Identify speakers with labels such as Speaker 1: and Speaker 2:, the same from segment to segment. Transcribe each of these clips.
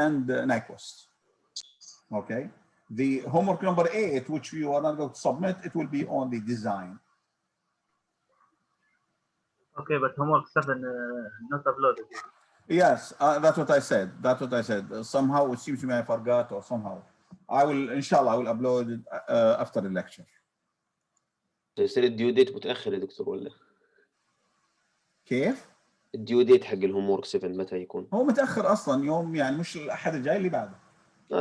Speaker 1: and Nyquist. Okay. The homework number 8, which you are not going to submit, it will be on the design.
Speaker 2: Okay, but homework 7 not uploaded.
Speaker 1: Yes, that's what I said. That's what I said. Somehow it seems to me I forgot, or somehow. I will, inshallah, I will upload it after the lecture.
Speaker 3: يصير الديو ديت متأخر يا دكتور ولا؟
Speaker 1: كيف؟
Speaker 3: الديو ديت حق الهوم وورك 7 متى يكون؟
Speaker 1: هو متأخر أصلا يوم، يعني مش الأحد الجاي اللي بعده.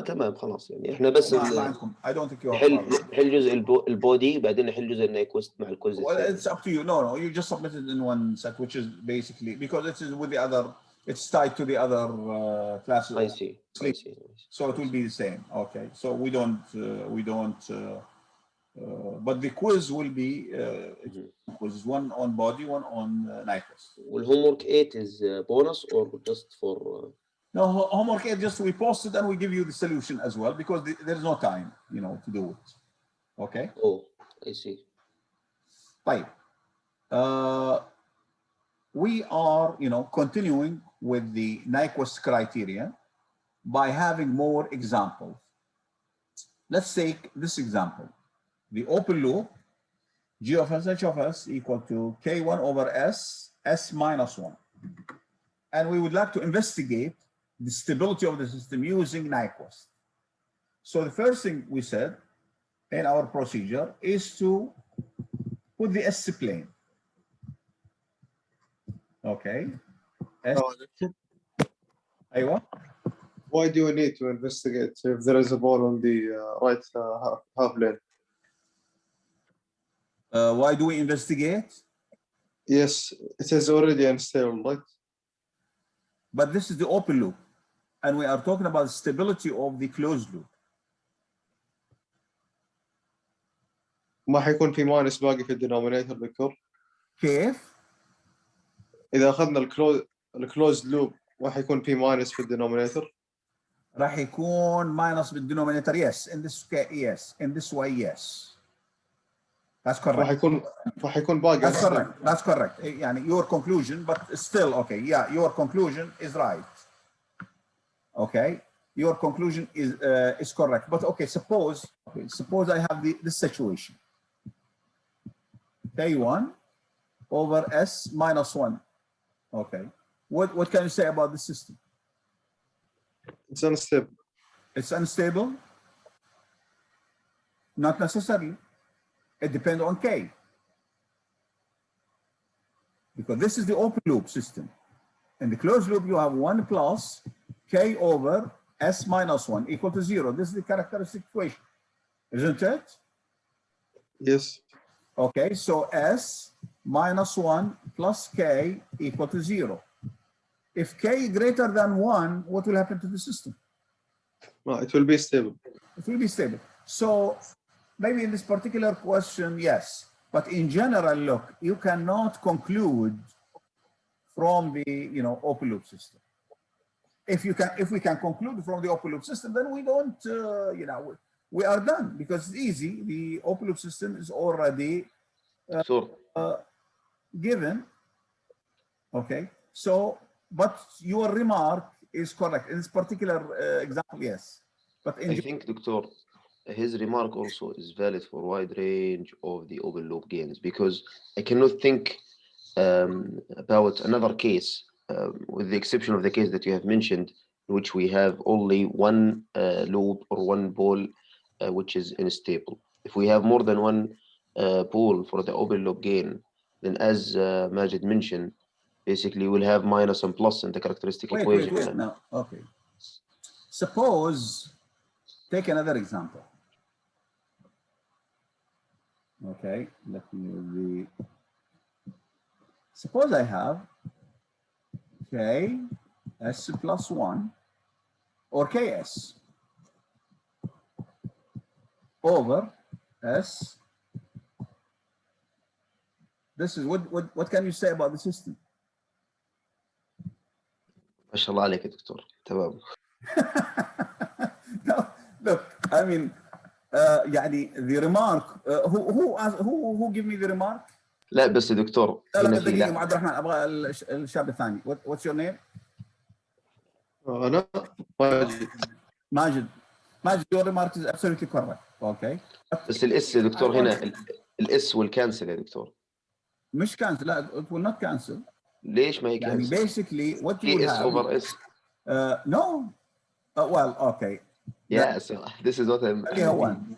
Speaker 3: تمام خلاص، يعني احنا بس
Speaker 1: ما عندكم. I don't think you are
Speaker 3: نحل جزء البودي بعدين نحل جزء النايكوست مع الكويز الثاني.
Speaker 1: It's up to you. No, you just submit it in one set, which is basically because it is with the other. It's tied to the other classes.
Speaker 3: I see.
Speaker 1: So it will be the same. Okay. So we don't. But the quiz will be quiz one on body, one on Nyquist.
Speaker 3: Will homework 8 is bonus or just for?
Speaker 1: No, homework 8 just we post it and we give you the solution as well because there is no time, to do it. Okay.
Speaker 3: Oh, I see.
Speaker 1: Right. We are, continuing with the Nyquist criteria by having more examples. Let's take this example. The open loop, G of S, H of S equal to K1 over S, S minus 1. And we would like to investigate the stability of the system using Nyquist. So the first thing we said in our procedure is to put the S plane. Okay. Aywa?
Speaker 4: Why do you need to investigate if there is a ball on the right half lane?
Speaker 1: Why do we investigate?
Speaker 4: Yes, it is already unstable, right?
Speaker 1: But this is the open loop, and we are talking about the stability of the closed loop.
Speaker 4: ما حيكون في ماينس باقي في الدينومينيتور دكتور؟
Speaker 1: كيف؟
Speaker 4: إذا أخذنا الكلوزد لوب ما حيكون في ماينس في الدينومينيتور؟
Speaker 1: راح يكون ماينس بالدينومينيتور. Yes, in this case, yes, in this way, yes. That's correct.
Speaker 4: فحيكون باقي.
Speaker 1: That's correct. That's correct. يعني your conclusion, but still okay. Yeah, your conclusion is right. Okay, your conclusion is correct. But okay, suppose I have this situation. K1 over S minus 1. Okay, what can you say about the system?
Speaker 4: It's unstable.
Speaker 1: It's unstable? Not necessarily. It depends on K. Because this is the open loop system. In the closed loop, you have 1 plus K over S minus 1 equal to 0. This is the characteristic equation, isn't it?
Speaker 4: Yes.
Speaker 1: Okay, so S minus 1 plus K equal to 0. If K greater than 1, what will happen to the system?
Speaker 4: Well, it will be stable.
Speaker 1: It will be stable. So maybe in this particular question, yes. But in general, look, you cannot conclude from the open loop system. If we can conclude from the open loop system, then we don't, we are done because it's easy. The open loop system is already given. Okay, so but your remark is correct in this particular example, yes. But
Speaker 3: I think, Doctor, his remark also is valid for a wide range of the open loop gains because I cannot think about another case, with the exception of the case that you have mentioned, in which we have only one loop or one ball which is unstable. If we have more than one ball for the open loop gain, then as Majid mentioned, basically we'll have minus and plus in the characteristic equation.
Speaker 1: Wait, no, okay. Suppose, take another example. Okay, let me suppose I have K S plus 1 or KS over S. This is what can you say about the system?
Speaker 3: ما شاء الله عليك يا دكتور. تمام.
Speaker 1: No, look, I mean, يعني the remark, who give me the remark?
Speaker 3: لا بس يا دكتور.
Speaker 1: لا دقيقة عبد الرحمن أبغى الشاب الثاني. What's your name?
Speaker 4: أنا ماجد.
Speaker 1: Majid, your remark is absolutely correct. Okay.
Speaker 3: بس الاس يا دكتور
Speaker 1: I want-
Speaker 3: هنا الاس والكانسل يا دكتور.
Speaker 1: مش cancel. لا, it will not cancel.
Speaker 3: ليش ما هي
Speaker 1: يعني
Speaker 3: كانسل؟
Speaker 1: basically what you
Speaker 3: في
Speaker 1: will
Speaker 3: اس
Speaker 1: have.
Speaker 3: اوفر اس.
Speaker 1: No. Well, okay.
Speaker 3: Yeah, so this is what I'm
Speaker 1: خليها one.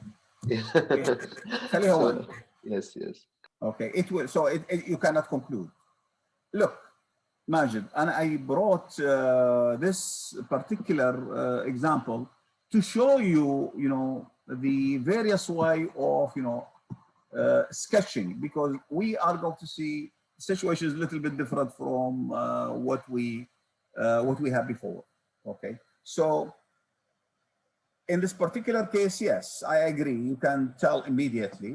Speaker 1: خليها one.
Speaker 3: Yes, yes.
Speaker 1: Okay. It will. So you cannot conclude. Look, Majid, and I brought this particular example to show you, the various way of, sketching, because we are going to see situations a little bit different from what we had before. Okay, so in this particular case, yes, I agree. You can tell immediately,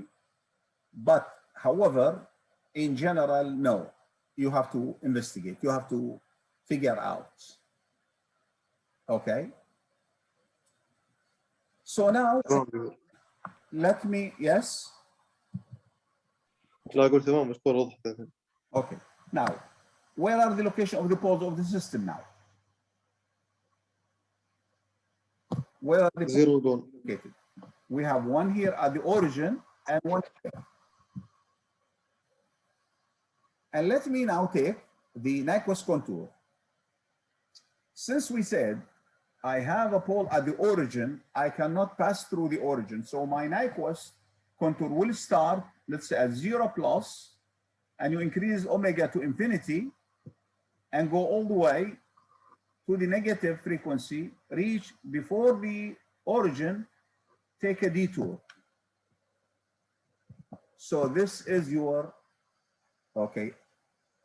Speaker 1: but however, in general, no. You have to investigate. You have to figure out. Okay. So now let me, yes.
Speaker 4: لا أقول تمام مشكور وضحت.
Speaker 1: Okay. Now, where are the location of the poles of the system now? Where are the
Speaker 4: زيرو جون.
Speaker 1: located? We have one here at the origin and one here. And let me now take the Nyquist contour. Since we said I have a pole at the origin, I cannot pass through the origin. So my Nyquist contour will start, let's say, at 0 plus, and you increase omega to infinity and go all the way to the negative frequency, reach before the origin, take a detour. So this is your, okay,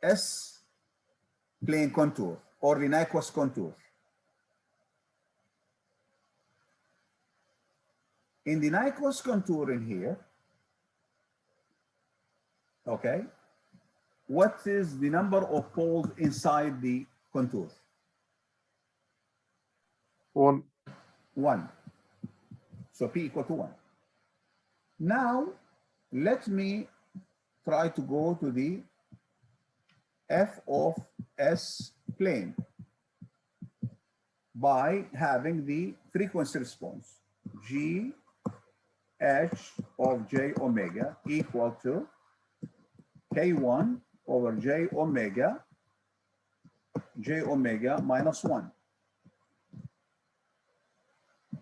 Speaker 1: S plane contour or the Nyquist contour. In the Nyquist contour in here, okay, what is the number of poles inside the contour?
Speaker 4: 1.
Speaker 1: 1. So P equal to 1. Now, let me try to go to the F of S plane by having the frequency response. G H of J omega equal to K1 over J omega minus 1.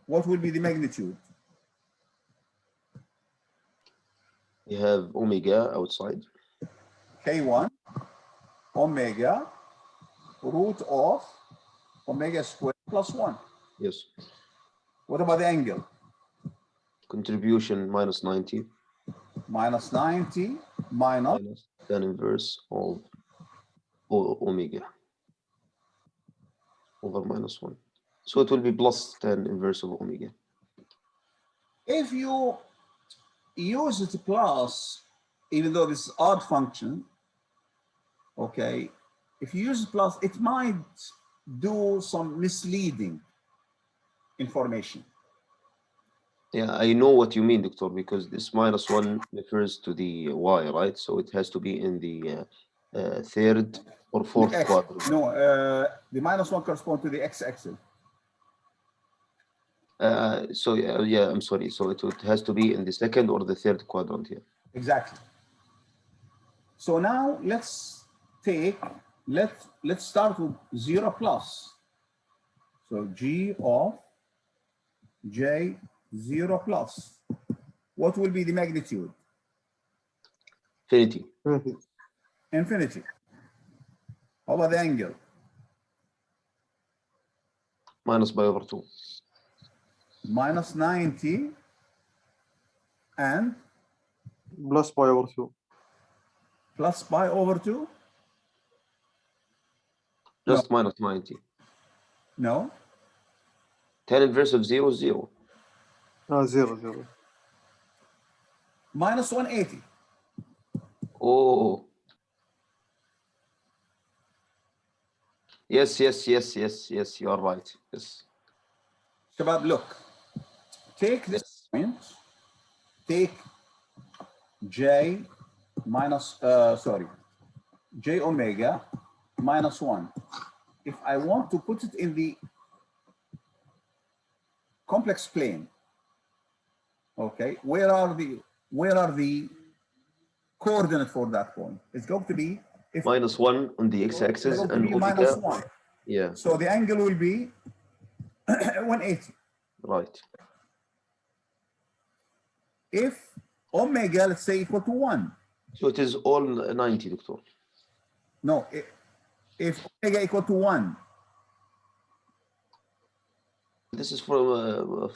Speaker 1: What will be the magnitude?
Speaker 3: You have omega outside.
Speaker 1: K1 omega root of omega squared plus 1.
Speaker 3: Yes.
Speaker 1: What about the angle?
Speaker 3: Contribution minus 90.
Speaker 1: Minus 90 minus
Speaker 3: Minus tan inverse of omega over minus 1. So it will be plus tan inverse of omega.
Speaker 1: if you use it plus, even though this is odd function, okay, if you use plus, it might do some misleading information.
Speaker 3: Yeah, I know what you mean, Doctor, because this minus 1 refers to the y, right? So it has to be in the third or fourth
Speaker 1: X,
Speaker 3: quadrant.
Speaker 1: no, the minus 1 corresponds to the x-axis.
Speaker 3: So yeah, I'm sorry. So it has to be in the second or the third quadrant here.
Speaker 1: Exactly. So now let's start with 0 plus. So G of J 0 plus. What will be the magnitude?
Speaker 3: Infinity.
Speaker 1: Infinity. How about the angle?
Speaker 3: Minus pi over 2.
Speaker 1: Minus 90 and
Speaker 4: Plus pi over 2.
Speaker 1: plus pi over 2?
Speaker 3: Just minus 90.
Speaker 1: No.
Speaker 3: Tan inverse of 0 is 0.
Speaker 4: 0.
Speaker 1: Minus 180.
Speaker 3: Oh. Yes, you are right. Yes.
Speaker 1: Shabab, look. Take this point. Take J minus, J omega minus 1. If I want to put it in the complex plane. Okay, where are the coordinates for that point? It's going to be if
Speaker 3: -1 on the
Speaker 1: it's
Speaker 3: x-axis
Speaker 1: going to
Speaker 3: and
Speaker 1: be minus
Speaker 3: omega.
Speaker 1: 1.
Speaker 3: Yeah,
Speaker 1: So the angle will be 180.
Speaker 3: right.
Speaker 1: If omega, let's say, equal to 1.
Speaker 3: So it is all 90, Doctor.
Speaker 1: No, if omega equal to 1,
Speaker 3: This is from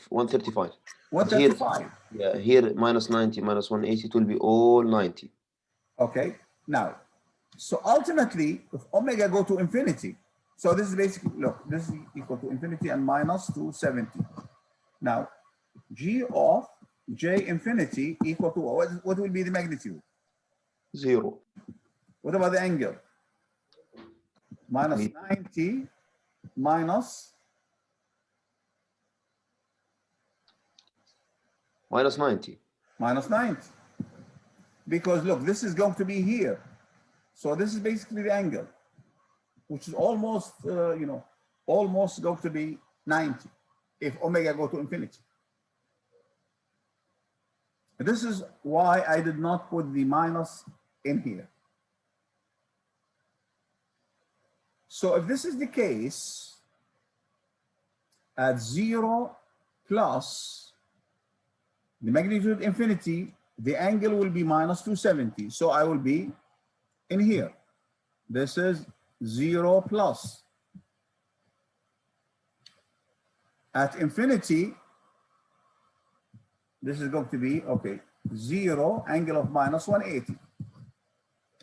Speaker 3: 135. But here,
Speaker 1: 135.
Speaker 3: yeah, here -90 minus 180, it will be all 90.
Speaker 1: Okay, now, so ultimately, if omega go to infinity, so this is basically, look, this is equal to infinity and minus 270. Now, g of j infinity equal to, what will be the magnitude?
Speaker 3: 0.
Speaker 1: What about the angle? Minus
Speaker 3: Eight.
Speaker 1: 90 minus
Speaker 3: -90.
Speaker 1: minus 90. Because look, this is going to be here. So this is basically the angle, which is almost, almost going to be 90 if omega go to infinity. This is why I did not put the minus in here. So if this is the case, at 0 plus the magnitude infinity, the angle will be minus 270. So I will be in here. This is 0 plus. At infinity, this is going to be, okay, 0, angle of minus 180.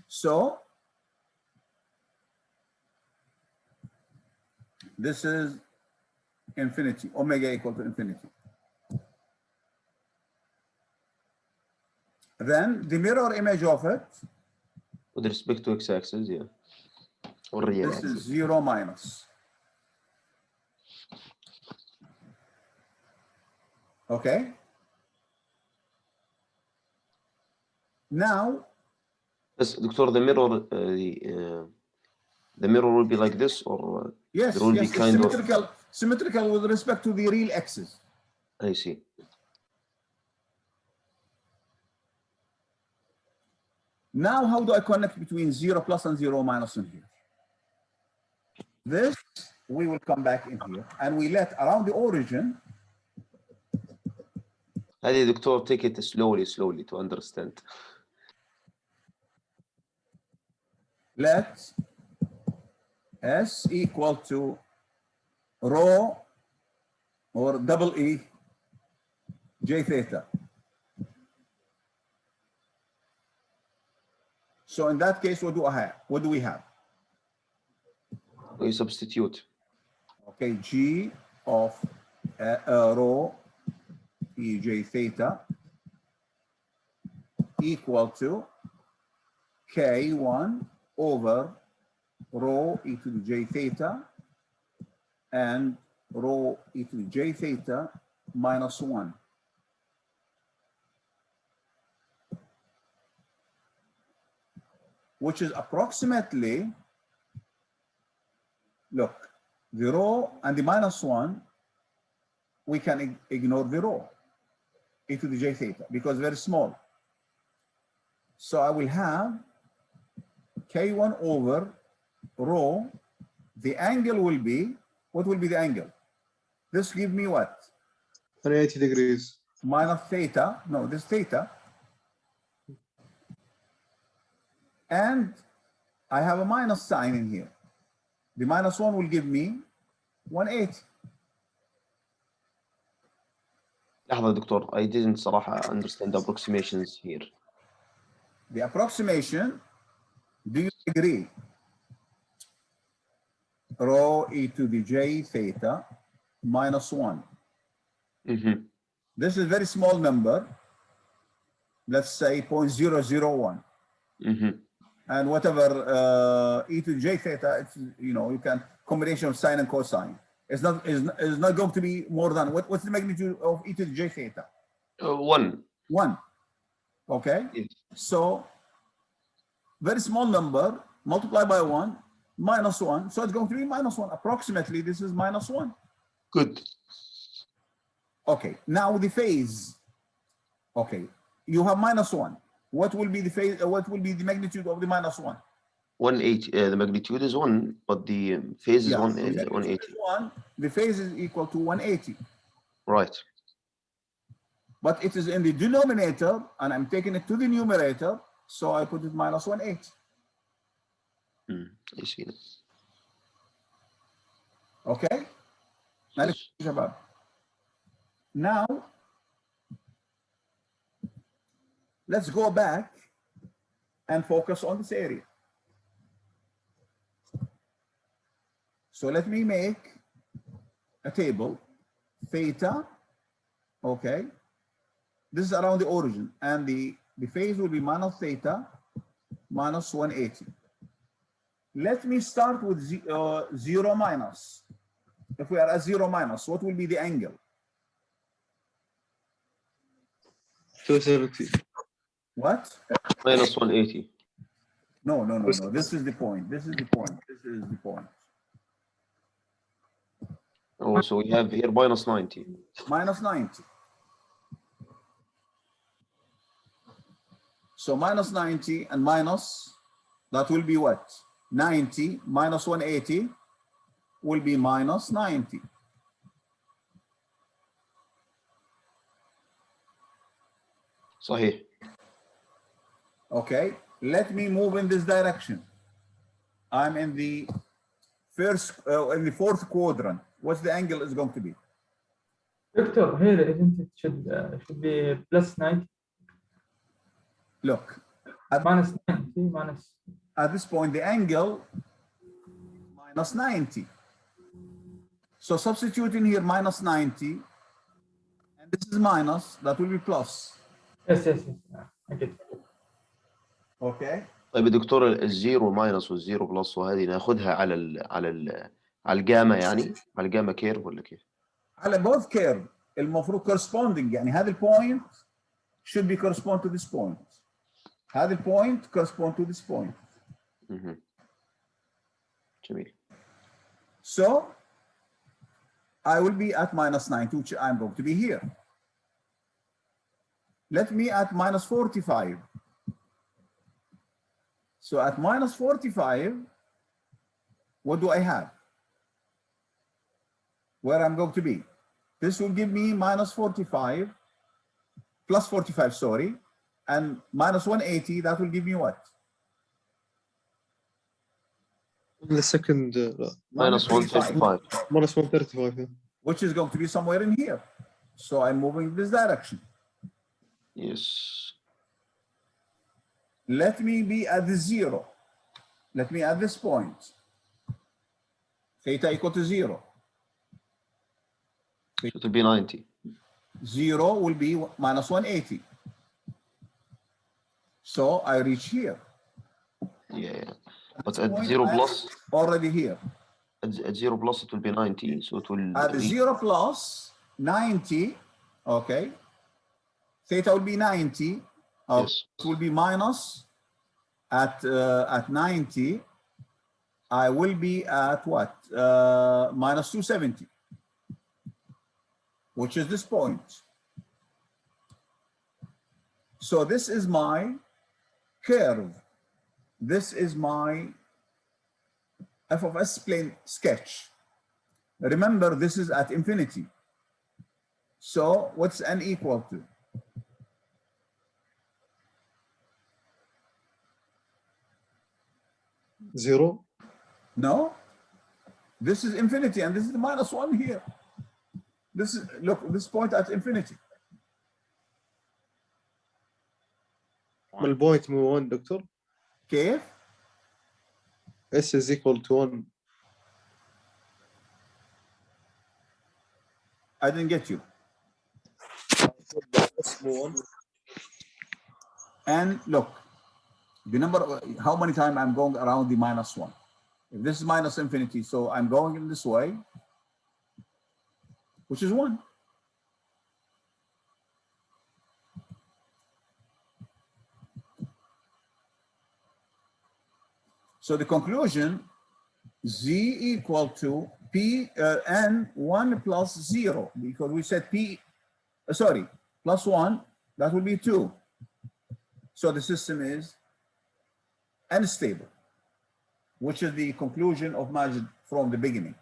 Speaker 1: So this is infinity, omega equal to infinity. Then the mirror image of it,
Speaker 3: With respect to x-axis, yeah. Or real
Speaker 1: this is
Speaker 3: axis.
Speaker 1: 0 minus. Okay. Now,
Speaker 3: Yes, Doctor, the mirror, the mirror will be like this, or
Speaker 1: yes,
Speaker 3: there will
Speaker 1: yes,
Speaker 3: be
Speaker 1: it's
Speaker 3: kind of.
Speaker 1: symmetrical with respect to the real axis.
Speaker 3: I see.
Speaker 1: Now, how do I connect between 0 plus and 0 minus in here? This, we will come back in here, and we let around the origin.
Speaker 3: هذه Doctor, take it slowly to understand.
Speaker 1: Let S equal to rho or double E J theta. So in that case, what do I have? What do we have?
Speaker 3: We substitute.
Speaker 1: Okay, G of rho E J theta equal to K1 over rho e to the j theta and rho e to the j theta minus 1. Which is approximately, look, the rho and the minus 1, we can ignore the rho e to the j theta because very small. So I will have K1 over rho, the angle will be, what will be the angle? This give me what?
Speaker 4: 180 degrees.
Speaker 1: Minus theta, no, this theta. And I have a minus sign in here. The minus 1 will give me 180.
Speaker 3: لحظة دكتور, I didn't صراحة understand the approximations here.
Speaker 1: The approximation, do you agree? Rho e to the j theta minus 1.
Speaker 3: Mm-hmm.
Speaker 1: This is a very small number. Let's say 0.001.
Speaker 3: Mm-hmm.
Speaker 1: And whatever e to the j theta, it's, you can combination of sine and cosine. It's not going to be more than what's the magnitude of e to the j theta?
Speaker 3: 1.
Speaker 1: 1. Okay.
Speaker 3: Yes.
Speaker 1: So very small number multiplied by 1 minus 1. So it's going to be minus 1. Approximately, this is minus 1.
Speaker 3: Good.
Speaker 1: Okay, now the phase. Okay, you have -1. What will be the phase? What will be the magnitude of the -1?
Speaker 3: 180. The magnitude is 1, but the phase is
Speaker 1: Yeah,
Speaker 3: 180.
Speaker 1: the phase is equal to 180.
Speaker 3: Right.
Speaker 1: But it is in the denominator, and I'm taking it to the numerator, so I put it -180.
Speaker 3: I see that.
Speaker 1: Okay?
Speaker 3: Yes.
Speaker 1: Now, let's go back and focus on this area. So let me make a table, theta, okay? This is around the origin, and the phase will be minus theta minus 180. Let me start with 0 minus. If we are at 0 minus, what will be the angle?
Speaker 4: 270.
Speaker 1: What?
Speaker 3: Minus 180.
Speaker 1: No. This is the point. This is the point.
Speaker 3: Oh, so we have here minus 90.
Speaker 1: Minus 90. So minus 90 and minus, that will be what? 90 minus 180 will be minus 90.
Speaker 3: صحيح.
Speaker 1: Okay, let me move in this direction. I'm in the fourth quadrant. What's the angle is going to be?
Speaker 5: Victor, here isn't it should be plus 90.
Speaker 1: Look,
Speaker 5: Minus 90 minus.
Speaker 1: at this point, the angle minus 90. So substituting here minus 90, and this is minus, that will be plus.
Speaker 5: Yes. I get it.
Speaker 1: Okay.
Speaker 3: طيب يا دكتور الزيرو ماينس والزيرو بلس وهذه ناخذها على الجاما، يعني على الجاما كيرف ولا كيف؟
Speaker 1: على both curve المفروض corresponding، يعني هذا البوينت should be correspond to this point. هذا البوينت correspond to this point.
Speaker 3: جميل.
Speaker 1: So I will be at minus 90, which I'm going to be here. Let me at minus 45. So at minus 45, what do I have? Where I'm going to be? This will give me minus 45, plus 45, sorry, and minus 180, that will give me what?
Speaker 4: The second,
Speaker 3: minus 135.
Speaker 4: minus 135. Yeah.
Speaker 1: Which is going to be somewhere in here. So I'm moving this direction.
Speaker 3: Yes.
Speaker 1: Let me be at the 0. Let me at this point. Theta equal to 0.
Speaker 3: It will be 90.
Speaker 1: 0 will be minus 180. So I reach here.
Speaker 3: Yeah. But at 0 plus,
Speaker 1: already here.
Speaker 3: at 0 plus it will be 90. So it will.
Speaker 1: At 0 plus 90, okay. Theta will be 90.
Speaker 3: Yes.
Speaker 1: It will be minus at 90. I will be at what? Minus 270, which is this point. So this is my curve. This is my f of s plane sketch. Remember, this is at infinity. So what's n equal to?
Speaker 4: Zero.
Speaker 1: No, this is infinity, and this is the minus 1 here. This is, look, this point at infinity.
Speaker 4: البوينت مو 1 دكتور.
Speaker 1: كيف؟
Speaker 4: S is equal to 1.
Speaker 1: I didn't get you.
Speaker 4: S مو 1.
Speaker 1: And look, the number, how many times I'm going around the minus 1. If this is minus infinity, so I'm going in this way, which is 1. So the conclusion, z equal to p n 1 plus 0, because we said p sorry, plus 1, that will be 2. So the system is unstable, which is the conclusion of Majid from the beginning.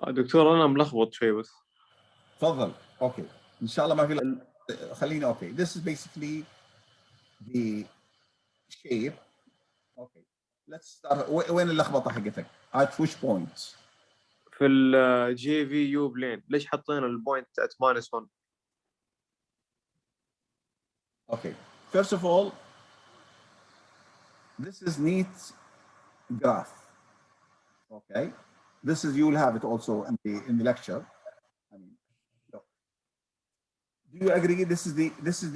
Speaker 4: دكتور انا ملخبط شوي بس.
Speaker 1: تفضل. اوكي ان شاء الله ما في خليني اوكي. This is basically the shape. Okay, let's start. وين اللخبطه حقتك؟ at which point؟
Speaker 4: في الجي في يو بلين ليش حطينا البوينت at -1؟
Speaker 1: Okay, first of all, this is neat graph. Okay, this is, you will have it also in the lecture. I mean, look. Do you agree this is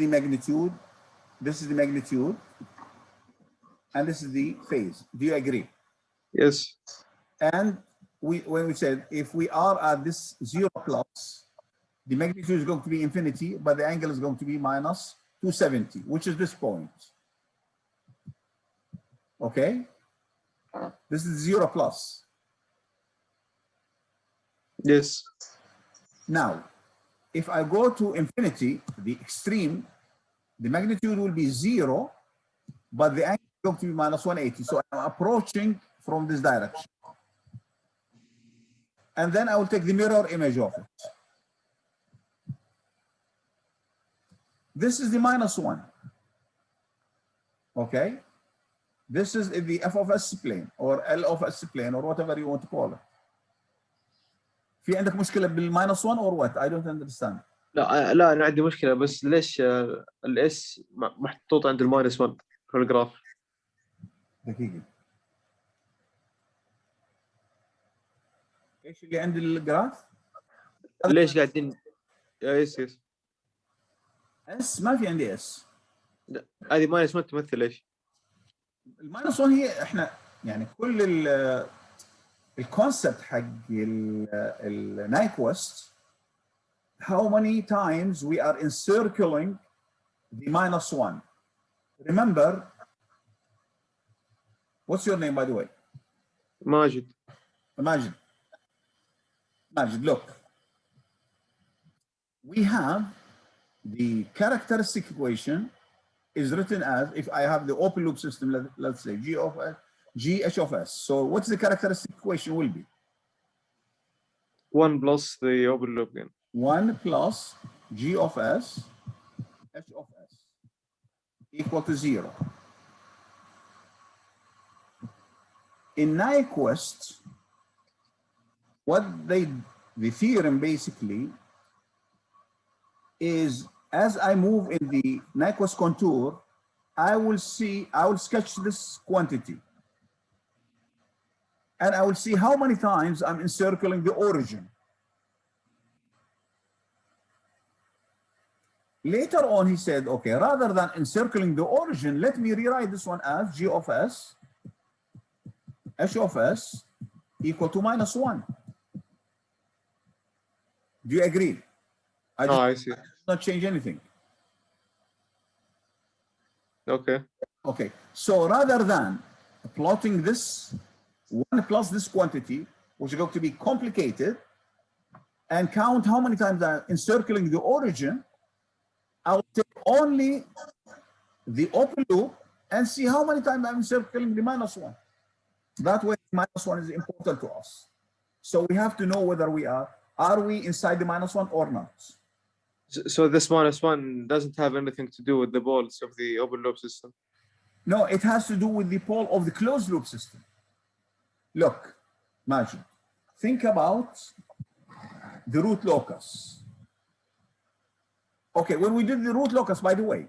Speaker 1: the magnitude, this is the magnitude, and this is the phase? Do you agree?
Speaker 4: Yes.
Speaker 1: And when we said if we are at this 0 plus, the magnitude is going to be infinity, but the angle is going to be minus 270, which is this point. Okay? This is 0 plus.
Speaker 4: Yes.
Speaker 1: Now, if I go to infinity, the extreme, the magnitude will be 0, but the angle is going to be minus 180. So I'm approaching from this direction. And then I will take the mirror image of it. This is the -1. Okay? This is the f of s plane or L of s plane or whatever you want to call it. في عندك مشكلة بالماينس 1 or what? I don't understand.
Speaker 4: لا انا عندي مشكله بس ليش الاس محطوط عند -1 في الجراف؟
Speaker 1: دقيقة. ايش اللي عند الجراف؟
Speaker 4: ليش قاعدين يس
Speaker 1: اس ما في عندي اس.
Speaker 4: هذه -1 تمثل ايش؟
Speaker 1: الماينس 1 هي احنا يعني كل الكونسبت حق النايكوست how many times we are encircling the -1. Remember, what's your name by the way?
Speaker 4: ماجد.
Speaker 1: Majid. Majid, look. We have the characteristic equation is written as, if I have the open loop system, let's say GH of S. So what's the characteristic equation will be?
Speaker 4: 1 plus the open loop gain.
Speaker 1: 1 plus G of S, H of S, equal to 0. In Nyquist, what the theorem basically is, as I move in the Nyquist contour, I will sketch this quantity. And I will see how many times I'm encircling the origin. Later on, he said, okay, rather than encircling the origin, let me rewrite this one as G of S, H of S equal to -1. Do you agree?
Speaker 4: I see.
Speaker 1: I did not change anything.
Speaker 4: Okay.
Speaker 1: Okay, so rather than plotting this 1 plus this quantity, which is going to be complicated, and count how many times I'm encircling the origin, I'll take only the open loop and see how many times I'm encircling the -1. That way, -1 is important to us. So we have to know whether are we inside the -1 or not.
Speaker 4: So this -1 doesn't have anything to do with the poles of the open loop system?
Speaker 1: No, it has to do with the pole of the closed loop system. Look, Majid, think about the root locus. Okay, when we did the root locus, by the way,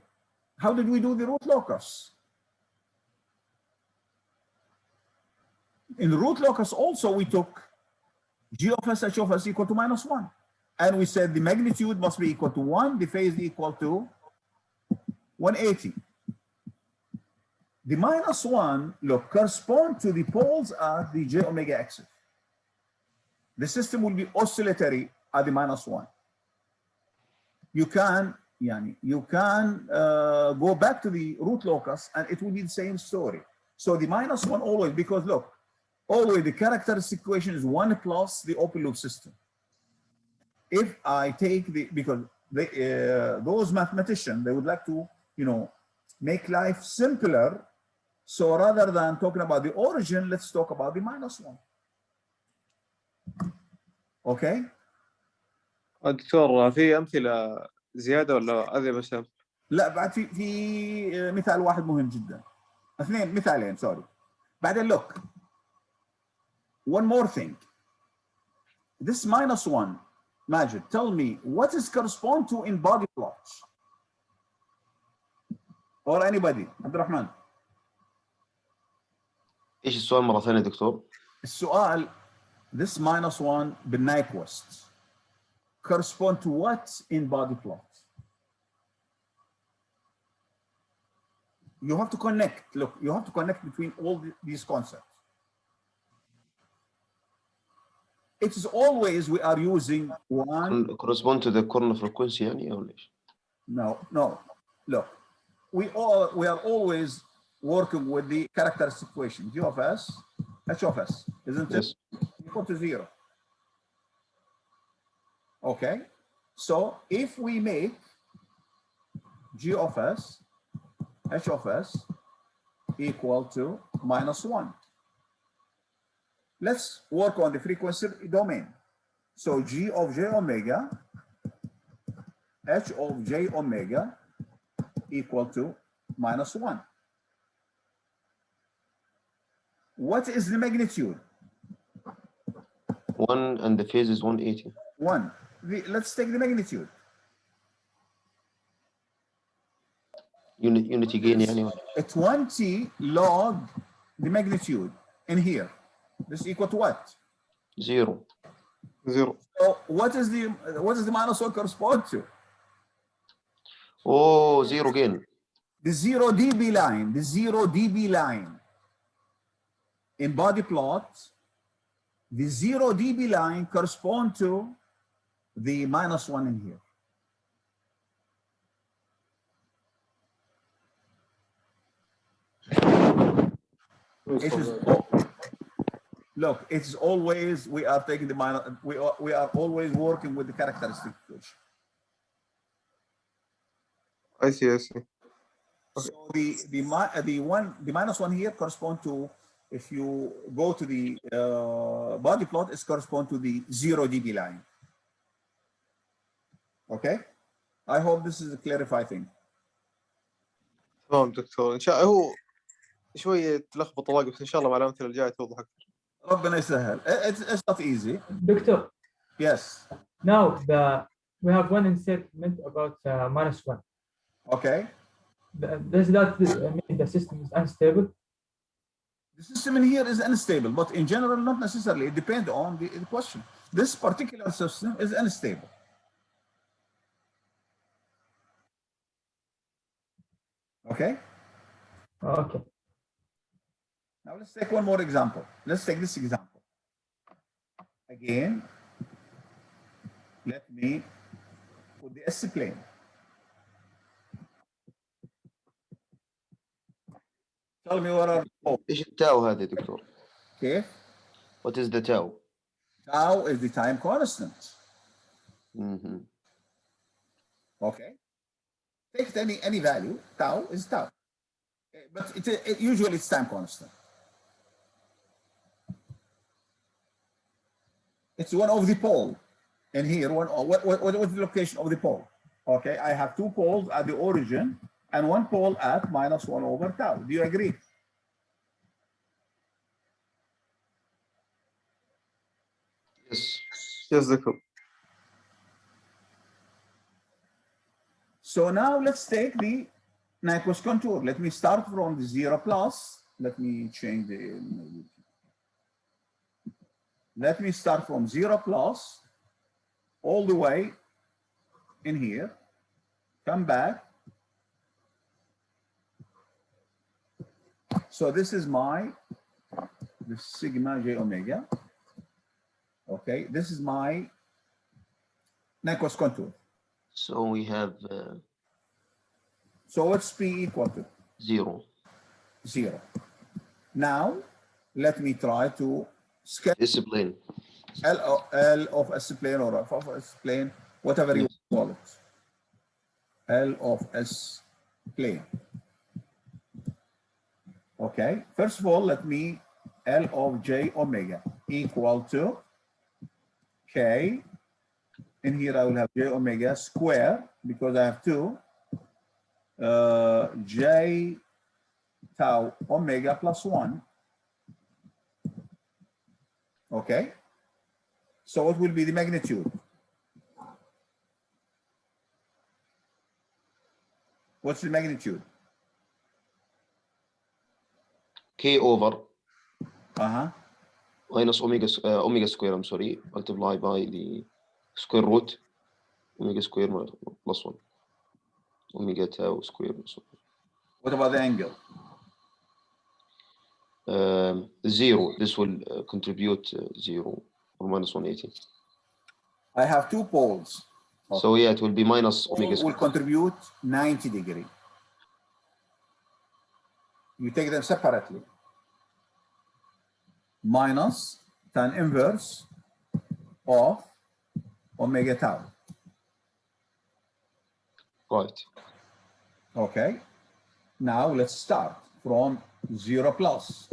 Speaker 1: how did we do the root locus? In the root locus also, we took G of S, H of S equal to -1. And we said the magnitude must be equal to 1, the phase equal to 180. The -1, look, correspond to the poles at the J omega axis. The system will be oscillatory at the -1. You can go back to the root locus and it will be the same story. So the -1 always, because look, always the characteristic equation is 1 plus the open loop system. If I take because those mathematicians, they would like to, make life simpler. So rather than talking about the origin, let's talk about the -1. Okay?
Speaker 4: دكتور في أمثلة زيادة ولا هذه بس؟
Speaker 1: لا بعد في مثال واحد مهم جدا. مثالين سوري. بعدين look. One more thing. This -1, Majid, tell me what is correspond to in body plots? Or anybody? عبد الرحمن.
Speaker 3: ايش السؤال مرة ثانية دكتور؟
Speaker 1: السؤال this -1 بالنايكوست correspond to what in body plot? You have to connect. Look, you have to connect between all these concepts. It is always we are using one.
Speaker 3: correspond to the corner frequency يعني أو ليش؟
Speaker 1: No. Look, we are always working with the characteristic equation g of s, h of s, isn't it?
Speaker 3: Yes.
Speaker 1: Equal to 0. Okay, so if we make g of s, h of s equal to -1, let's work on the frequency domain. So g of j omega, h of j omega equal to -1. What is the magnitude?
Speaker 3: 1 and the phase is 180.
Speaker 1: 1. Let's take the magnitude.
Speaker 3: Unity gain يعني ولا؟
Speaker 1: 20 log the magnitude in here. This is equal to what?
Speaker 3: 0.
Speaker 1: So what is the -1 correspond to?
Speaker 3: Oh, 0 gain.
Speaker 1: The 0 dB line. The 0 dB line. In body plot, the 0 dB line correspond to the -1 in here. It is, look, it's always we are taking the minus. We are always working with the characteristic equation.
Speaker 4: I see.
Speaker 1: So the -1 here correspond to, if you go to the body plot, it correspond to the 0 dB line. Okay, I hope this is a clarified thing.
Speaker 4: تمام دكتور، إن شاء الله هو شوية تلخبط الواقع بس إن شاء الله مع الأمثلة الجاية توضح أكثر.
Speaker 1: ربنا يسهل. It's not easy.
Speaker 5: Doctor,
Speaker 1: Yes.
Speaker 5: now we have one statement about -1.
Speaker 1: Okay.
Speaker 5: Does that mean the system is unstable?
Speaker 1: The system in here is unstable, but in general, not necessarily. It depends on the question. This particular system is unstable. Okay.
Speaker 5: Okay.
Speaker 1: Now let's take one more example. Let's take this example. Again, let me put the S plane. Tell me what are the
Speaker 3: ايش التاو هذا دكتور؟
Speaker 1: Okay.
Speaker 3: What is the tau?
Speaker 1: Tau is the time constant.
Speaker 3: Mhm.
Speaker 1: Okay. Take any value. Tau is tau. But usually it's time constant. It's one of the pole. And here, what's the location of the pole? Okay, I have 2 poles at the origin and 1 pole at -1 over tau. Do you agree?
Speaker 3: Yes.
Speaker 4: دكتور.
Speaker 1: So now let's take the Nyquist contour. Let me start from the 0 plus. Let me change the. Let me start from 0 plus all the way in here. Come back. So this is the sigma j omega. Okay, this is my Nyquist contour.
Speaker 3: So we have
Speaker 1: So what's P equal to?
Speaker 3: 0.
Speaker 1: 0. Now, let me try to sketch
Speaker 3: Discipline.
Speaker 1: L of S plane or F of S plane, whatever you
Speaker 3: Yes.
Speaker 1: call it. L of S plane. Okay, first of all, let me L of J omega equal to K. In here, I will have J omega square because I have two. J tau omega plus 1. Okay. So what will be the magnitude? What's the magnitude?
Speaker 3: K over
Speaker 1: Uh-huh.
Speaker 3: minus omega square, I'm sorry, multiply by the square root omega square plus 1. Omega tau square plus 1.
Speaker 1: What about the angle?
Speaker 3: 0. This will contribute 0 or minus 180.
Speaker 1: I have two poles.
Speaker 3: So yeah, it will be minus
Speaker 1: Pole
Speaker 3: omega
Speaker 1: will
Speaker 3: square.
Speaker 1: contribute 90 degree. You take them separately. Minus tan inverse of omega tau.
Speaker 3: Right.
Speaker 1: Okay. Now let's start from 0 plus.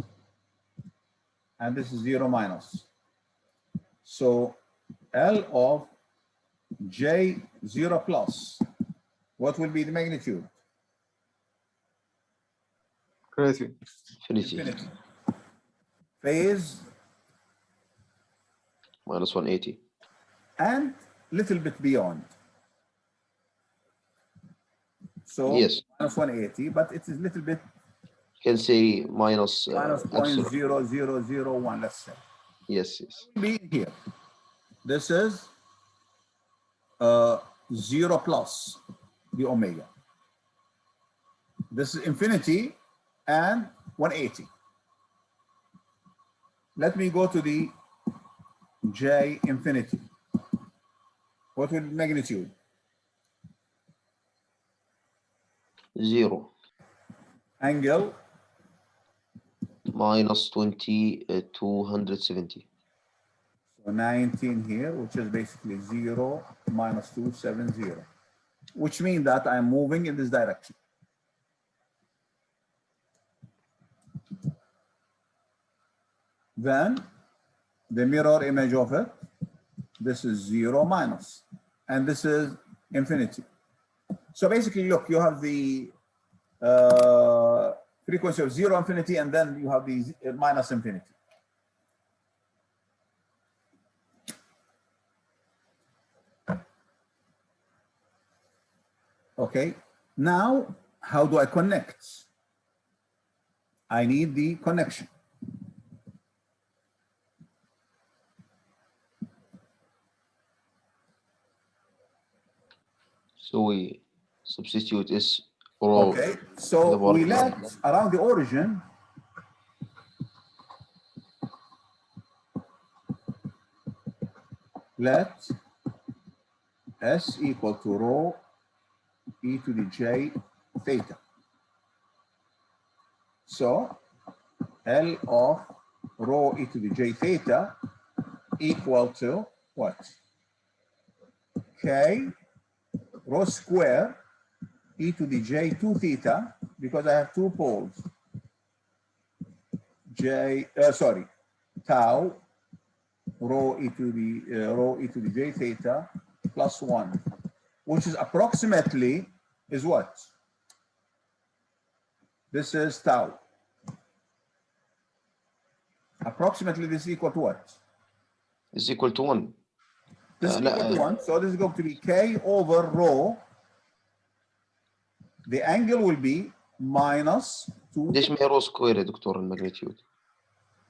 Speaker 1: And this is 0 minus. So L of J 0 plus. What will be the magnitude?
Speaker 4: Infinity.
Speaker 3: Infinity.
Speaker 1: Infinity. Phase
Speaker 3: Minus 180.
Speaker 1: and little bit beyond. So
Speaker 3: Yes.
Speaker 1: minus 180, but it is little bit
Speaker 3: You can say minus
Speaker 1: minus
Speaker 3: epsilon.
Speaker 1: 0.0001, let's say.
Speaker 3: Yes, yes.
Speaker 1: Be here. This is 0 plus the omega. This is infinity and 180. Let me go to the J infinity. What will be magnitude?
Speaker 3: 0.
Speaker 1: Angle
Speaker 3: Minus 20, 270.
Speaker 1: so 19 here, which is basically 0 minus 270, which means that I'm moving in this direction. Then the mirror image of it, this is 0 minus, and this is infinity. So basically, look, you have the frequency of 0 infinity, and then you have the minus infinity. Okay, now how do I connect? I need the connection.
Speaker 3: So we substitute S rho.
Speaker 1: Okay, so
Speaker 3: the
Speaker 1: we
Speaker 3: work
Speaker 1: let around the origin let S equal to rho e to the j theta. So L of rho e to the j theta equal to what? K rho square e to the j 2 theta, because I have two poles. Tau rho e to the j theta plus 1, which is approximately is what? This is tau. Approximately this is equal to what?
Speaker 3: is equal to 1.
Speaker 1: This is equal to 1. So this is going to be K over rho. The angle will be minus 2
Speaker 3: ليش ما هي رو سكوير يا دكتور الماجنتيود؟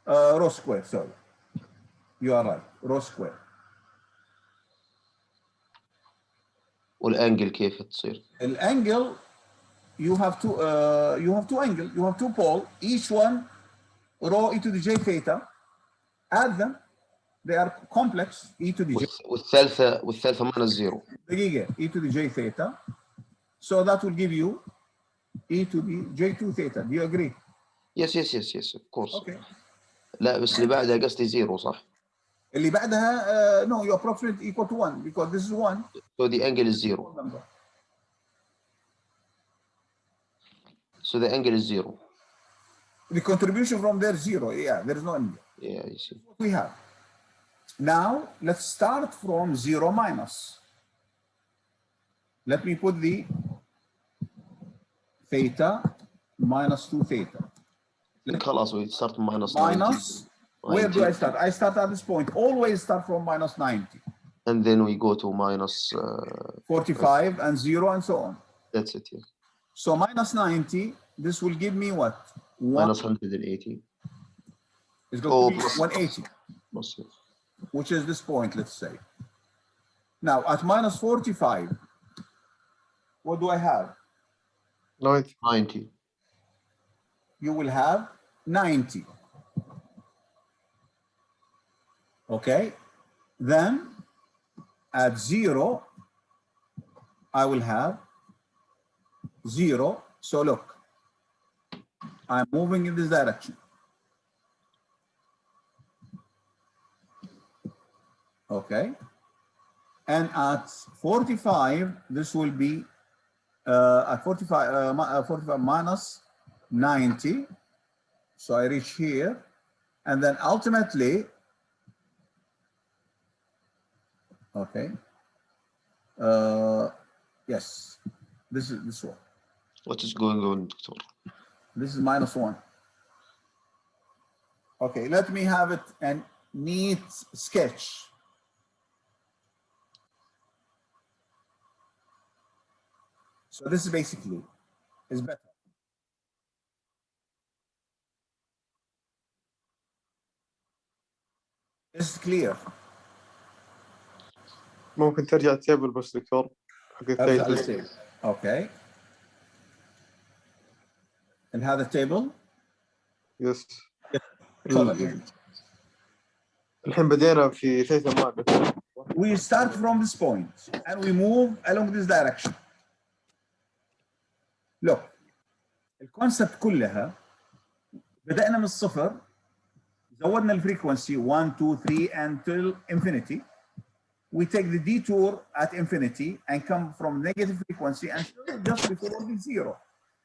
Speaker 1: rho square, sorry. You are right, rho square.
Speaker 3: والانجل كيف تصير؟
Speaker 1: Angle, you have two angle, you have two pole, each one rho e to the j theta. Add them, they are complex, e to the j.
Speaker 3: والثالثة minus 0.
Speaker 1: e to the j theta. So that will give you e to the j2 theta. Do you agree?
Speaker 3: Yes, of course.
Speaker 1: Okay.
Speaker 3: لا بس اللي بعدها قصدي زيرو صح؟
Speaker 1: اللي بعدها no, you approximate equal to 1 because this is 1
Speaker 3: So the angle is zero.
Speaker 1: number.
Speaker 3: So the angle is zero.
Speaker 1: The contribution from there is 0. Yeah, there is no angle.
Speaker 3: Yeah, I see.
Speaker 1: What we have. Now let's start from 0 minus. Let me put the theta minus 2 theta.
Speaker 3: خلاص we start minus 90.
Speaker 1: Minus, where do I start? I start at this point. Always start from minus 90.
Speaker 3: And then we go to minus
Speaker 1: 45 and 0 and so on.
Speaker 3: that's it, yeah.
Speaker 1: So minus 90, this will give me what?
Speaker 3: Minus 180.
Speaker 1: It's going to be
Speaker 3: plus-
Speaker 1: 180,
Speaker 3: plus, yeah.
Speaker 1: which is this point, let's say. Now at minus 45, what do I have?
Speaker 4: 90.
Speaker 3: 90.
Speaker 1: You will have 90. Okay, then at 0, I will have 0. So look, I'm moving in this direction. Okay, and at 45, this will be at 45 minus 90. So I reach here, and then ultimately, okay, yes, this is this one.
Speaker 3: What is going on, Doctor?
Speaker 1: This is minus 1. Okay, let me have it a neat sketch. So this is basically is better. This is clear.
Speaker 4: ممكن ترجع التيبل بس دكتور حق
Speaker 1: أرجع
Speaker 4: الثيتا.
Speaker 1: للتيبل. Okay. And have the table.
Speaker 4: يس.
Speaker 1: تفضل.
Speaker 4: الحين بدينا في ثيتا مارك.
Speaker 1: We start from this point and we move along this direction. Look, الكونسبت كلها بدأنا من الصفر، زودنا الفريكونسي 1 2 3 until infinity. We take the detour at infinity and come from negative frequency until just before the 0.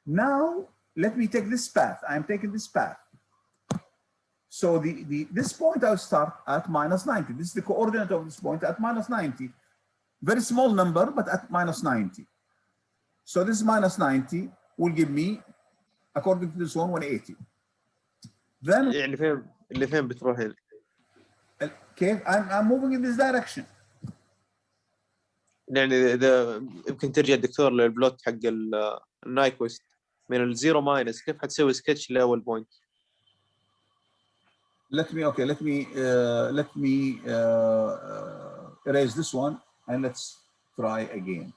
Speaker 1: Now let me take this path. I'm taking this path. So this point I'll start at minus 90. This is the coordinate of this point at minus 90. Very small number, but at minus 90. So this minus 90 will give me, according to this one, 180. Then
Speaker 4: يعني فين بتروح هنا؟
Speaker 1: okay, I'm moving in this direction.
Speaker 4: يعني إذا يمكن ترجع الدكتور للبلوت حق النايكوست من الزيرو ماينس كيف حتسوي سكتش لأول بوينت؟
Speaker 1: Let me erase this one and let's try again.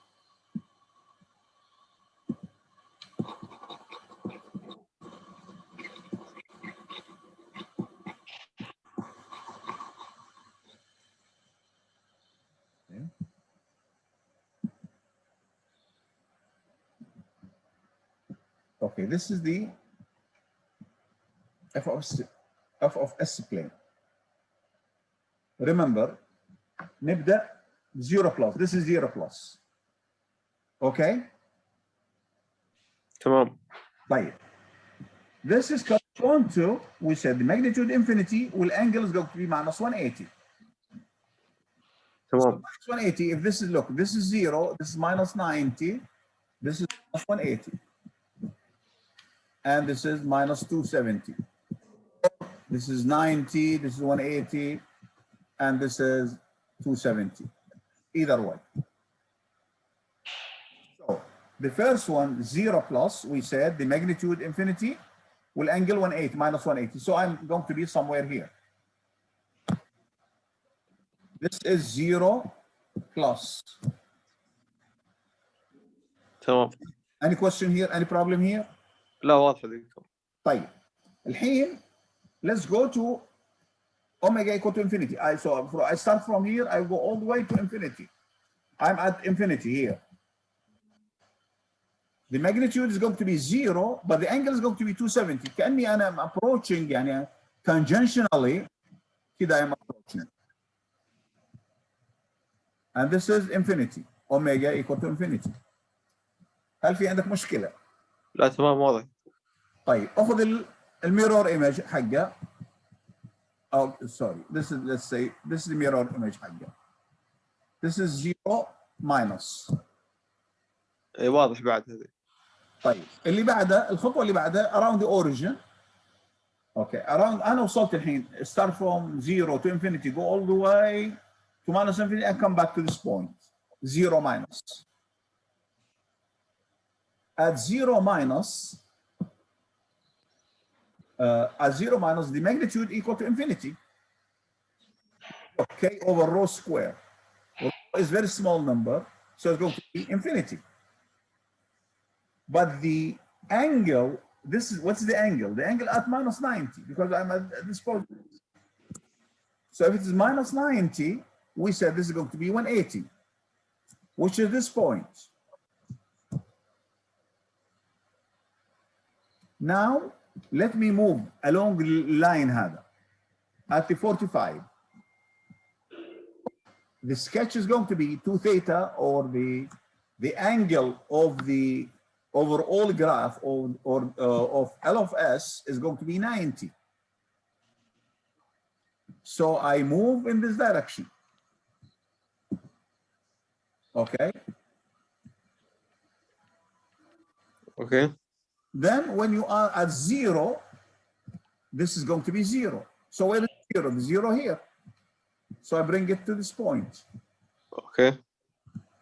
Speaker 1: Okay, this is the f of s plane. Remember, نبدأ 0 plus. This is 0 plus. Okay?
Speaker 4: تمام.
Speaker 1: طيب. This is correspond to, we said the magnitude infinity will angle is going to be minus 180.
Speaker 4: تمام.
Speaker 1: Minus 180, if this is, look, this is 0, this is minus 90, this is minus 180. And this is minus 270. This is 90, this is 180, and this is 270. Either way. So the first one, 0 plus, we said the magnitude infinity will angle 180, minus 180. So I'm going to be somewhere here. This is 0 plus.
Speaker 4: تمام.
Speaker 1: Any question here? Any problem here?
Speaker 4: لا واضح دكتور.
Speaker 1: طيب الحين let's go to omega equal to infinity. I start from here, I go all the way to infinity. I'm at infinity here. The magnitude is going to be 0, but the angle is going to be 270. كأني أنا approaching يعني tangentially كده I'm approaching. And this is infinity. Omega equal to infinity. هل في عندك مشكلة؟
Speaker 4: لا تمام واضح.
Speaker 1: طيب اخذ الميرور ايمج حقه. Oh, sorry. This is, let's say, this is the mirror image حقه. This is 0 minus.
Speaker 4: اي واضح بعد هذه.
Speaker 1: طيب اللي بعده الخطوة اللي بعدها around the origin. Okay, around أنا وصلت الحين start from 0 to infinity, go all the way to minus infinity and come back to this point. 0 minus. At 0 minus, the magnitude equal to infinity. K over rho square. Rho is very small number, so it's going to be infinity. But the angle, this is, what's the angle? The angle at minus 90, because I'm at this point. So if it is minus 90, we said this is going to be 180, which is this point. Now, let me move along the line هذا at the 45. The sketch is going to be 2 theta, or the angle of the overall graph of L of S is going to be 90. So I move in this direction. Okay.
Speaker 4: Okay.
Speaker 1: Then when you are at 0, this is going to be 0. So where is 0? The 0 here. So I bring it to this point.
Speaker 4: Okay.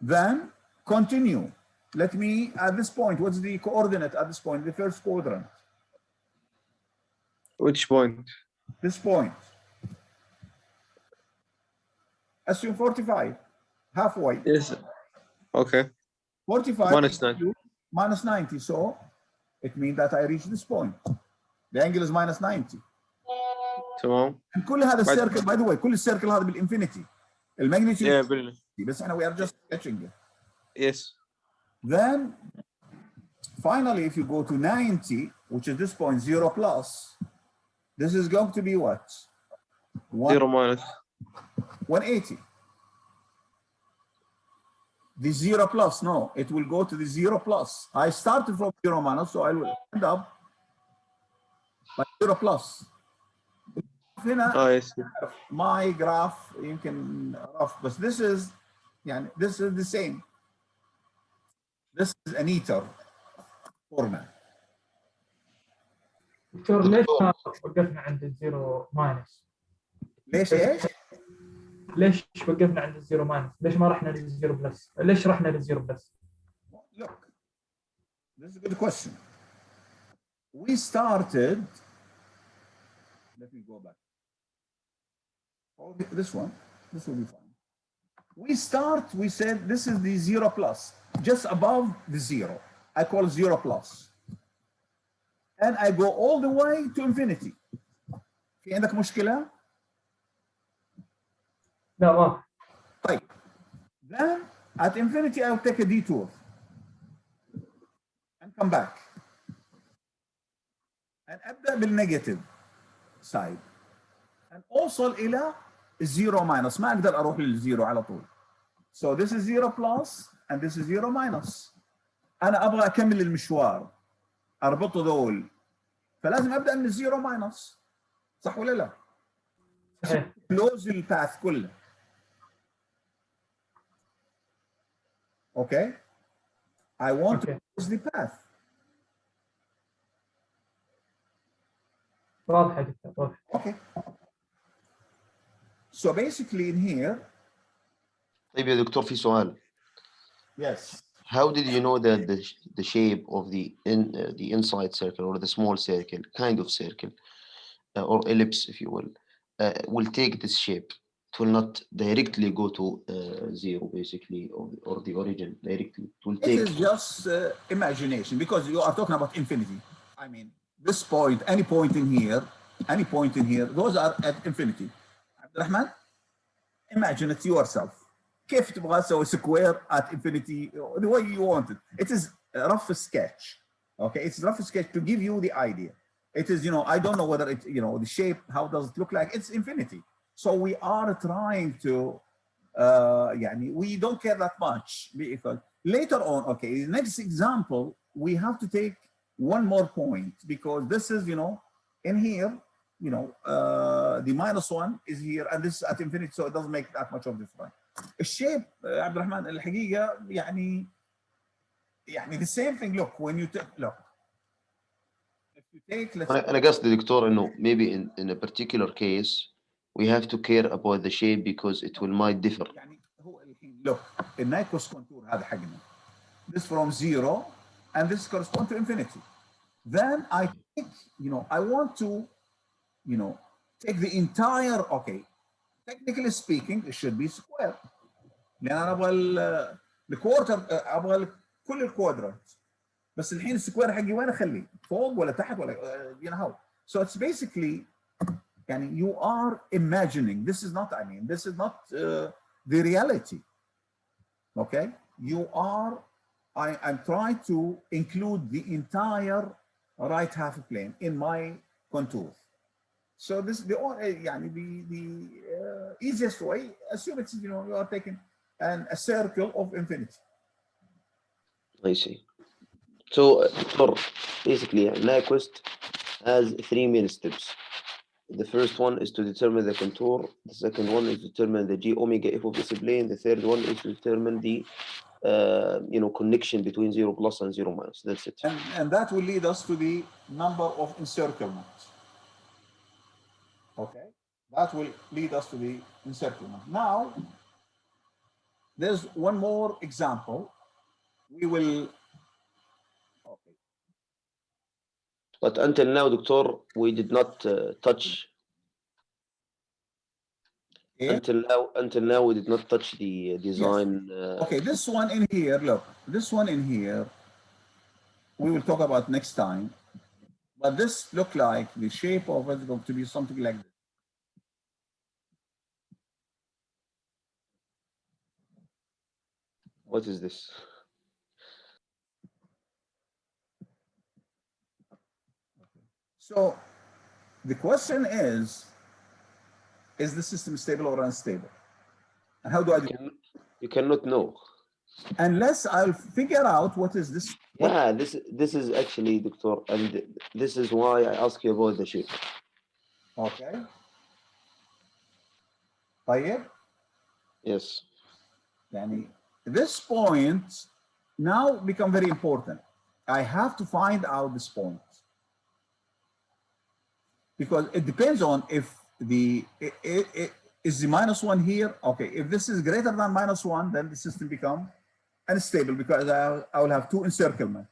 Speaker 1: Then continue. Let me, at this point, what's the coordinate at this point? The first quadrant.
Speaker 4: Which point?
Speaker 1: This point. Assume 45. Halfway.
Speaker 4: Yes. Okay.
Speaker 1: 45
Speaker 4: Minus 90.
Speaker 1: Minus 90. So it means that I reach this point. The angle is minus 90.
Speaker 4: تمام.
Speaker 1: And كل هذا السيركل, by the way, كل السيركل هذا بالinfinity. الماgnitude.
Speaker 4: Yeah, brilliant.
Speaker 1: بس احنا we are just sketching it.
Speaker 4: Yes.
Speaker 1: Then finally, if you go to 90, which is this point, 0 plus, this is going to be what?
Speaker 4: 0 minus.
Speaker 1: 180. The 0 plus, no, it will go to the 0 plus. I started from 0 minus, so I will end up by 0 plus. هنا
Speaker 4: Yes.
Speaker 1: my graph يمكن rough, but this is the same. This is a neater format.
Speaker 5: دكتور ليش ما وقفنا عند الزيرو ماينس؟
Speaker 1: ليش ايش؟
Speaker 5: ليش وقفنا عند الزيرو ماينس؟ ليش ما رحنا للزيرو بلس؟ ليش رحنا للزيرو بلس؟
Speaker 1: Look, this is a good question. We started, let me go back. Oh, this one, this will be fine. We said this is the 0 plus, just above the 0. I call it 0 plus. And I go all the way to infinity. في عندك مشكلة؟
Speaker 5: لا واضح.
Speaker 1: طيب. Then at infinity I will take a detour and come back. And أبدأ بالنيجاتيف side. And أوصل إلى 0 minus. ما أقدر أروح للزيرو على طول. So this is 0 plus and this is 0 minus. أنا أبغى أكمل المشوار. أربطه دول. فلازم أبدأ من 0 minus. صح ولا لا؟
Speaker 5: صحيح.
Speaker 1: close الباث كله. Okay? I want to close the path.
Speaker 5: واضح يا دكتور واضح.
Speaker 1: Okay. So basically in here.
Speaker 3: طيب يا دكتور في سؤال.
Speaker 1: Yes.
Speaker 3: How did you know that the shape of the inside circle or the small circle, kind of circle, or ellipse, if you will take this shape? It will not directly go to 0, basically, or the origin directly. It will take.
Speaker 1: It is just imagination, because you are talking about infinity. I mean, this point, any point in here, those are at infinity. Abdurrahman, imagine it yourself. كيف تبغى تسوي square at infinity the way you want it. It is a rough sketch. Okay, it's a rough sketch to give you the idea. It is, you know, I don't know whether it, you know, the shape, how does it look like? It's infinity. So we are trying to, we don't care that much because later on, okay, the next example, we have to take one more point because this is, you know, in here, you know, the -1 is here and this is at infinity, so it doesn't make that much of a difference. الشيب عبد الرحمن الحقيقة يعني the same thing. Look, when you look, if you take, let's
Speaker 3: أنا قصدي دكتور إنه maybe in a particular case we have to care about the shape because it will might differ.
Speaker 1: يعني هو الحين look النايكوس كونتور هذا حقنا, this from 0 and this correspond to infinity. Then I take, you know, I want to, you know, take the entire, okay, technically speaking it should be square لان انا ابغى الكوارتر, ابغى كل الكوادرات, بس الحين السكوير حقي وين اخليه؟ فوق ولا تحت ولا, you know how. So it's basically يعني you are imagining, this is not, I mean, this is not the reality. Okay, you are, I'm trying to include the entire right half plane in my contour. So this the easiest way, assume it's, you know, you are taking a circle of infinity.
Speaker 3: I see. So basically Nyquist has 3 main steps. The first one is to determine the contour. The second one is to determine the g omega f of this plane. The third one is to determine the you know, connection between 0 plus and 0 minus. That's it.
Speaker 1: And that will lead us to the number of encirclements. Okay, that will lead us to the encirclement. Now, there's one more example. We will, okay.
Speaker 3: But until now, Doctor, we did not touch.
Speaker 1: Yeah.
Speaker 3: Until now, we did not touch the design.
Speaker 1: Yes. Okay, this one in here, look, this one in here, we will talk about next time. But this look like the shape of it is going to be something like this.
Speaker 3: What is this?
Speaker 1: So the question is the system stable or unstable? And how do I do it?
Speaker 3: You cannot know.
Speaker 1: Unless I'll figure out what is this.
Speaker 3: Yeah, this is actually, Doctor, and this is why I ask you about the shape.
Speaker 1: Okay. طيب.
Speaker 3: Yes.
Speaker 1: Yani, this point now become very important. I have to find out this point because it depends on if the is the -1 here. Okay, if this is greater than -1, then the system become unstable because I will have 2 encirclement.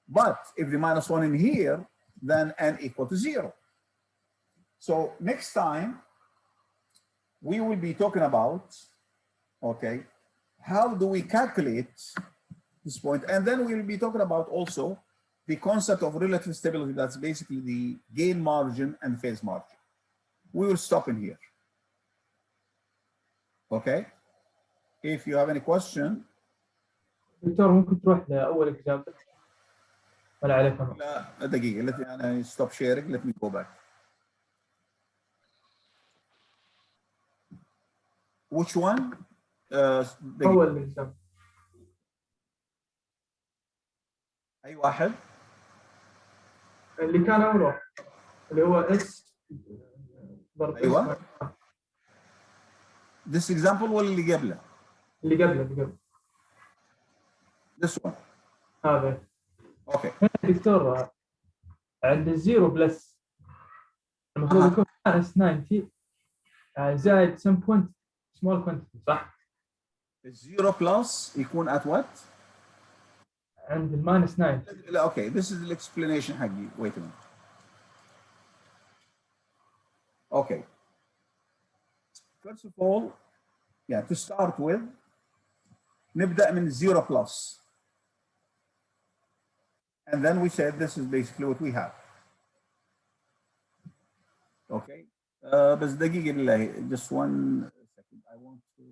Speaker 1: But if the -1 in here, then n equal to 0. So next time we will be talking about, okay, how do we calculate this point? And then we'll be talking about also the concept of relative stability. That's basically the gain margin and phase margin. We will stop in here. Okay. If you have any question.
Speaker 5: دكتور ممكن تروح لأول إجابة ولا عليك أنا؟
Speaker 1: لا دقيقة, let me stop sharing. Let me go back. Which one?
Speaker 5: أول إجابة.
Speaker 1: أي واحد؟
Speaker 5: اللي كان أول اللي هو S.
Speaker 1: أيوة. This example ولا اللي قبله؟
Speaker 5: اللي قبله.
Speaker 1: This one.
Speaker 5: هذا.
Speaker 1: Okay.
Speaker 5: دكتور عند الزيرو بلس المفروض يكون -90 زائد some quantity small quantity صح؟
Speaker 1: الزيرو بلس يكون at what؟
Speaker 5: عند -90.
Speaker 1: لا okay, this is the explanation حقي. Wait a minute. Okay. First of all, yeah, to start with, نبدأ من 0 plus. And then we said this is basically what we have. Okay. بس دقيقة بالله, just one second. I want to